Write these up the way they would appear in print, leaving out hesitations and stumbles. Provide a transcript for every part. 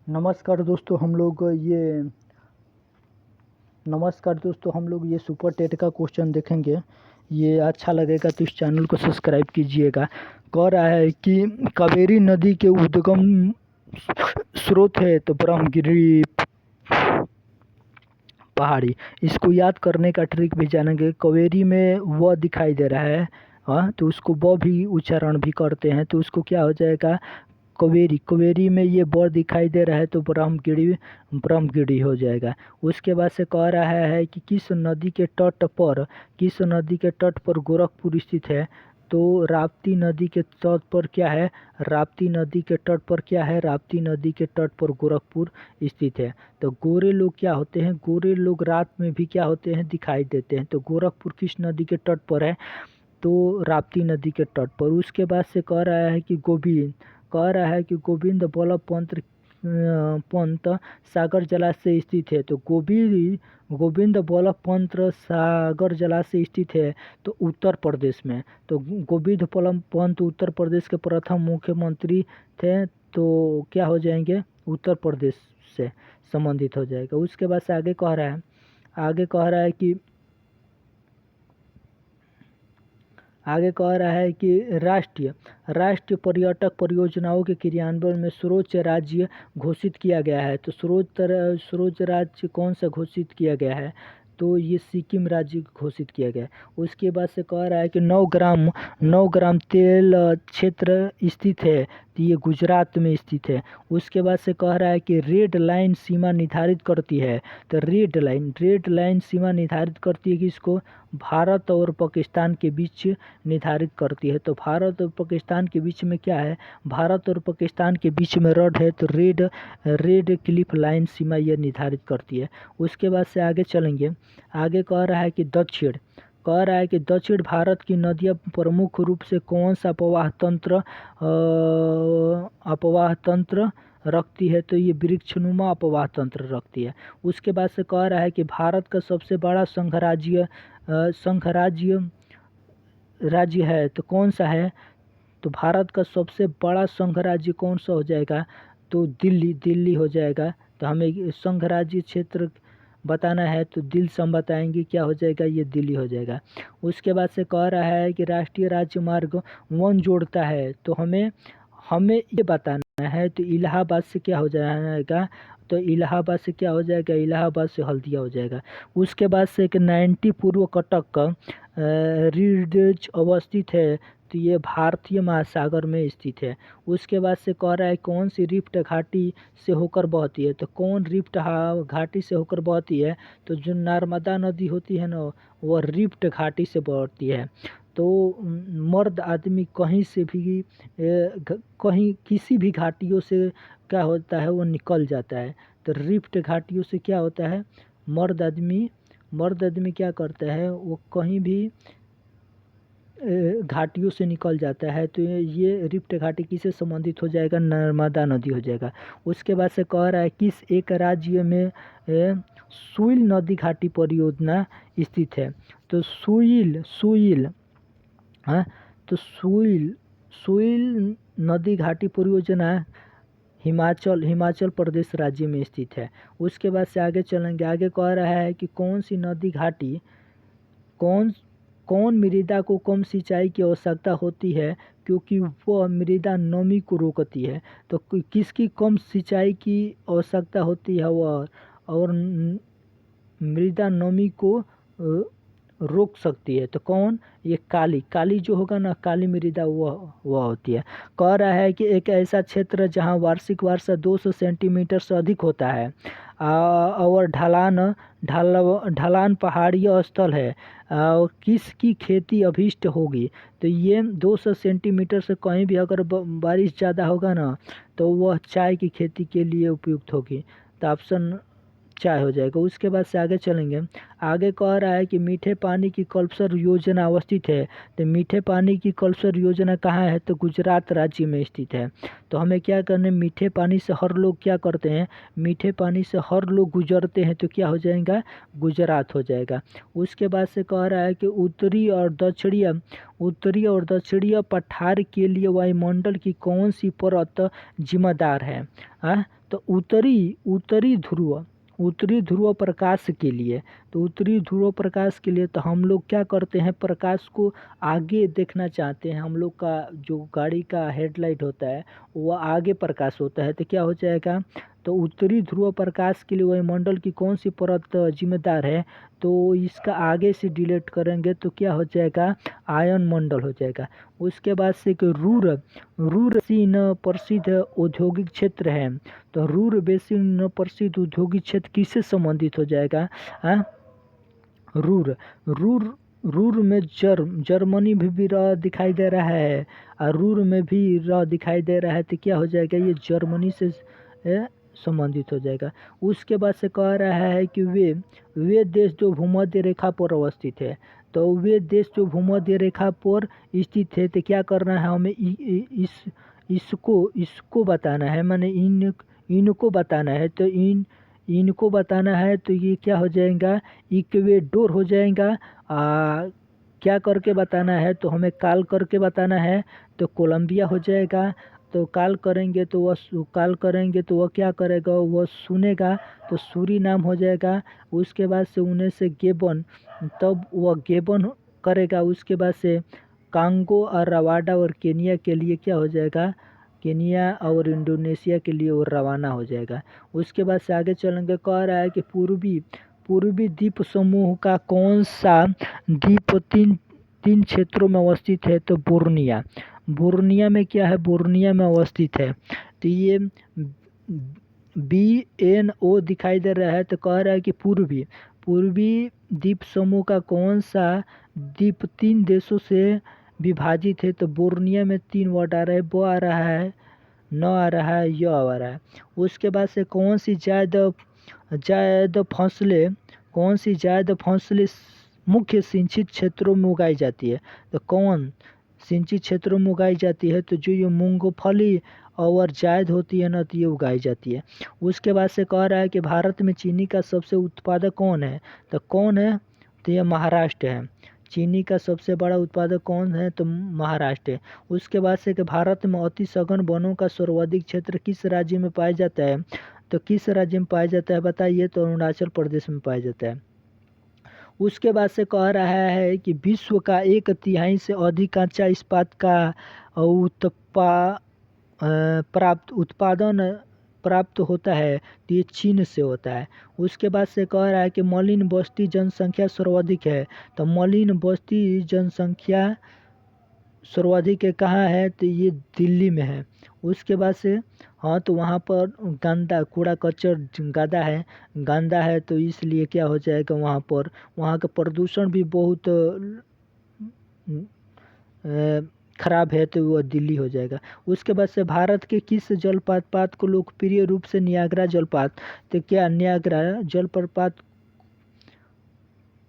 नमस्कार दोस्तों हम लोग ये सुपर टेट का क्वेश्चन देखेंगे। ये अच्छा लगेगा तो इस चैनल को सब्सक्राइब कीजिएगा। कह रहा है कि कावेरी नदी के उद्गम स्रोत है तो ब्रह्मगिरी पहाड़ी। इसको याद करने का ट्रिक भी जानेंगे। कावेरी में व दिखाई दे रहा है, हाँ, तो उसको ब भी उच्चारण भी करते हैं, तो उसको क्या हो जाएगा, कावेरी। कावेरी में ये ब दिखाई दे रहा है तो ब्रह्मगिरी हो जाएगा। उसके बाद से कह रहा है कि किस नदी के तट पर गोरखपुर स्थित है, तो राप्ती नदी के तट पर क्या है, राप्ती नदी के तट पर क्या है, राप्ती नदी के तट पर गोरखपुर स्थित है। तो गोरे लोग क्या होते हैं, गोरे लोग रात में भी क्या होते हैं, दिखाई देते हैं। तो गोरखपुर किस नदी के तट पर है, तो राप्ती नदी के तट पर। उसके बाद से कह रहा है कि गोविंद बल्लभ पंत सागर जलाशय स्थित है, तो गोविंद बल्लभ पंत सागर जलाशय स्थित है तो उत्तर प्रदेश में। तो गोविंद बल्लभ पंत उत्तर प्रदेश के प्रथम मुख्यमंत्री थे, तो क्या हो जाएंगे, उत्तर प्रदेश से संबंधित हो जाएगा। उसके बाद से आगे कह रहा है कि राष्ट्रीय पर्यटक परियोजनाओं के क्रियान्वयन में सर्वोच्च राज्य घोषित किया गया है, तो सर्वोच्च राज्य कौन सा घोषित किया गया है, तो ये सिक्किम राज्य घोषित किया गया है। उसके बाद से कह रहा है कि 9 ग्राम तेल क्षेत्र स्थित है, तो ये गुजरात में स्थित है। उसके बाद से कह रहा है कि रेड लाइन सीमा निर्धारित करती है, तो रेड लाइन सीमा निर्धारित करती है कि इसको भारत और पाकिस्तान के बीच निर्धारित करती है। तो भारत और पाकिस्तान के बीच में क्या है, भारत और पाकिस्तान के बीच में रड है, तो रेड क्लिफ लाइन सीमा यह निर्धारित करती है। उसके बाद से आगे चलेंगे। आगे कह रहा है कि दक्षिण भारत की नदियाँ प्रमुख रूप से कौन सा अपवाह तंत्र रखती है, तो ये वृक्षनुमा अपवाह तंत्र रखती है। उसके बाद से कह रहा है कि भारत का सबसे बड़ा संघ राज्य है तो कौन सा है, तो भारत का सबसे बड़ा संघ राज्य कौन सा हो जाएगा, तो दिल्ली हो जाएगा। तो हमें संघ राज्य क्षेत्र बताना है, तो दिल से हम बताएंगे, क्या हो जाएगा, ये दिल्ली हो जाएगा। उसके बाद से कह रहा है कि राष्ट्रीय राजमार्ग वन जोड़ता है, तो हमें ये बताना है, तो इलाहाबाद से क्या हो जाएगा, तो इलाहाबाद से क्या हो जाएगा, इलाहाबाद से हल्दिया हो जाएगा। उसके बाद से एक 90 पूर्व कटक रीडज अवस्थित है, तो ये भारतीय महासागर में स्थित है। उसके बाद से कह रहा है कौन सी रिफ्ट घाटी से होकर बहती है, तो कौन रिफ्ट घाटी से होकर बहती है, तो जो नर्मदा नदी होती है ना, वह रिफ्ट घाटी से बहती है। तो मर्द आदमी कहीं से भी कहीं किसी भी घाटियों से क्या होता है, वो निकल जाता है। तो रिफ्ट घाटियों से क्या होता है, मर्द आदमी क्या करता है, वो कहीं भी घाटियों से निकल जाता है। तो ये रिफ्ट घाटी किससे संबंधित हो जाएगा, नर्मदा नदी हो जाएगा। उसके बाद से कह रहा है किस एक राज्य में सुइल नदी घाटी परियोजना स्थित है, तो सुइल, हाँ, तो सुइल नदी घाटी परियोजना हिमाचल प्रदेश राज्य में स्थित है। उसके बाद से आगे चलेंगे। आगे कह रहा है कि कौन सी नदी घाटी कौन कौन मृदा को कम सिंचाई की आवश्यकता होती है, क्योंकि वह मृदा नमी को रोकती है। तो किसकी कम सिंचाई की आवश्यकता होती है, वह और मृदा नमी को रोक सकती है, तो कौन, ये काली जो होगा ना, काली मृदा वह होती है। कह रहा है कि एक ऐसा क्षेत्र जहां वार्षिक वर्षा 200 सेंटीमीटर से अधिक होता है और ढलान पहाड़ीय स्थल है, किसकी खेती अभीष्ट होगी, तो ये 200 सेंटीमीटर से कहीं भी अगर बारिश ज़्यादा होगा ना, तो वह चाय की खेती के लिए उपयुक्त होगी। तो ऑप्शन चाय हो जाएगा। उसके बाद से आगे चलेंगे। आगे कह रहा है कि मीठे पानी की कल्पसर योजना अवस्थित है। तो मीठे पानी की कल्पसर योजना कहाँ है? तो गुजरात राज्य में स्थित है। तो हमें क्या करना है, मीठे पानी से हर लोग क्या करते हैं, मीठे पानी से हर लोग गुजरते हैं, तो क्या हो जाएगा, गुजरात हो जाएगा। उसके बाद से कह रहा है कि उत्तरी और दक्षिणीय पठार के लिए वायुमंडल की कौन सी परत जिम्मेदार है? तो उत्तरी ध्रुव प्रकाश के लिए, तो उत्तरी ध्रुव प्रकाश के लिए तो हम लोग क्या करते हैं, प्रकाश को आगे देखना चाहते हैं। हम लोग का जो गाड़ी का हेडलाइट होता है वो आगे प्रकाश होता है, तो क्या हो जाएगा, तो उत्तरी ध्रुव प्रकाश के लिए वायुमंडल की कौन सी परत जिम्मेदार है? तो इसका आगे से डिलीट करेंगे तो क्या हो जाएगा, आयन मंडल हो जाएगा। उसके बाद से कि रूर बेसिन प्रसिद्ध औद्योगिक क्षेत्र है। तो रूर बेसिन प्रसिद्ध औद्योगिक क्षेत्र किससे संबंधित हो जाएगा? रूर रूर रूर में जर्मनी भी रह दिखाई दे रहा है, और रूर में भी रह दिखाई दे रहा है, तो क्या हो जाएगा, ये जर्मनी से संबंधित हो जाएगा। उसके बाद से कह रहा है कि वे देश जो भूमध्य रेखा पर अवस्थित है। तो वे देश जो भूमध्य रेखा पर स्थित है, तो क्या करना है हमें, इसको बताना है, माने इनको बताना है। तो इनको बताना है, तो ये क्या हो जाएगा, इक्वेडोर हो जाएगा। क्या करके बताना है, तो हमें काल करके बताना है, तो कोलंबिया हो जाएगा। तो काल करेंगे तो वह क्या करेगा, वह सुनेगा, तो सूरी नाम हो जाएगा। उसके बाद से उन्हें से गेबन, तब वह गेबन करेगा। उसके बाद से कांगो और रवांडा और केनिया के लिए क्या हो जाएगा, केनिया और इंडोनेशिया के लिए वो रवाना हो जाएगा। उसके बाद से आगे चलेंगे। कह रहा है कि पूर्वी द्वीप समूह का कौन सा द्वीप तीन क्षेत्रों में अवस्थित है? तो बोर्निया में क्या है, बोर्निया में अवस्थित है। तो ये BNO दिखाई दे रहा है। तो कह रहा है कि पूर्वी द्वीप समूह का कौन सा द्वीप 3 देशों से विभाजित है? तो बोर्निया में 3 वर्ड आ रहा है, वो आ रहा है, न आ रहा है, य आ रहा है। उसके बाद से कौन सी जायद फसलें मुख्य सिंचित क्षेत्रों में उगाई जाती है? तो कौन सिंचित क्षेत्रों में उगाई जाती है? तो जो ये मूंगफली और जायद होती है ना, तो ये उगाई जाती है। उसके बाद से कह रहा है कि भारत में चीनी का सबसे उत्पादक कौन है? तो कौन है, तो ये महाराष्ट्र है। चीनी का सबसे बड़ा उत्पादक कौन है? तो महाराष्ट्र है। उसके बाद से कि भारत में अति सघन वनों का सर्वाधिक क्षेत्र किस राज्य में पाया जाता है? तो किस राज्य में पाया जाता है बताइए? तो अरुणाचल प्रदेश में पाया जाता है। उसके बाद से कह रहा है कि विश्व का 1/3 से अधिक कच्चा इस्पात का उत्पादन प्राप्त होता है, तो ये चीन से होता है। उसके बाद से कह रहा है कि मलिन बस्ती जनसंख्या सर्वाधिक है। तो मलिन बस्ती जनसंख्या सर्वाधिक है कहाँ है? तो ये दिल्ली में है। उसके बाद से हाँ, तो वहाँ पर गंदा कूड़ा कचर गंदा है, तो इसलिए क्या हो जाएगा, वहाँ का प्रदूषण भी बहुत खराब है, तो वह दिल्ली हो जाएगा। उसके बाद से भारत के किस जलप्रपात को लोकप्रिय रूप से नियाग्रा जलप्रपात, तो क्या नियाग्रा जलप्रपात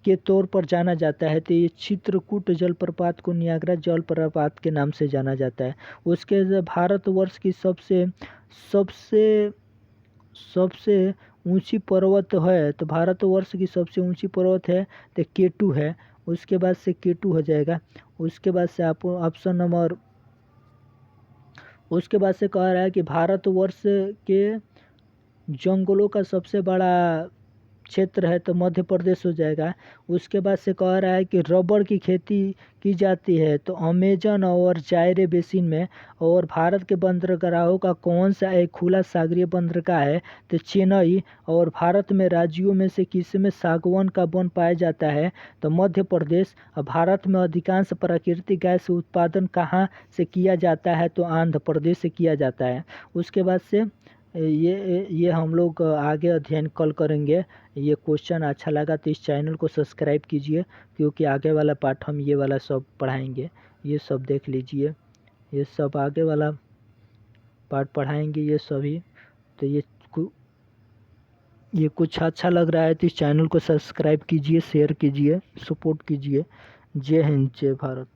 के तौर पर जाना जाता है? तो ये चित्रकूट जलप्रपात को नियाग्रा जलप्रपात के नाम से जाना जाता है। उसके भारतवर्ष की सबसे सबसे ऊंची पर्वत है, तो भारतवर्ष की सबसे ऊंची पर्वत है तो केटू है। उसके बाद से केटू हो जाएगा। उसके बाद से आप ऑप्शन नंबर, उसके बाद से कह रहा है कि भारतवर्ष के जंगलों का सबसे बड़ा क्षेत्र है, तो मध्य प्रदेश हो जाएगा। उसके बाद से कह रहा है कि रबड़ की खेती की जाती है, तो अमेजन और जायरे बेसिन में। और भारत के बंदरगाहों का कौन सा एक खुला सागरीय बंदरगाह है? तो चेन्नई। और भारत में राज्यों में से किस में सागवान का वन पाया जाता है? तो मध्य प्रदेश। और भारत में अधिकांश प्राकृतिक गैस उत्पादन कहाँ से किया जाता है? तो आंध्र प्रदेश से किया जाता है। उसके बाद से ये हम लोग आगे अध्ययन कल करेंगे। ये क्वेश्चन अच्छा लगा तो इस चैनल को सब्सक्राइब कीजिए, क्योंकि आगे वाला पार्ट हम ये वाला सब पढ़ाएंगे। ये सब देख लीजिए, ये सब आगे वाला पार्ट पढ़ाएंगे ये सभी। तो ये ये कुछ अच्छा लग रहा है तो इस चैनल को सब्सक्राइब कीजिए, शेयर कीजिए, सपोर्ट कीजिए। जय हिंद, जय भारत।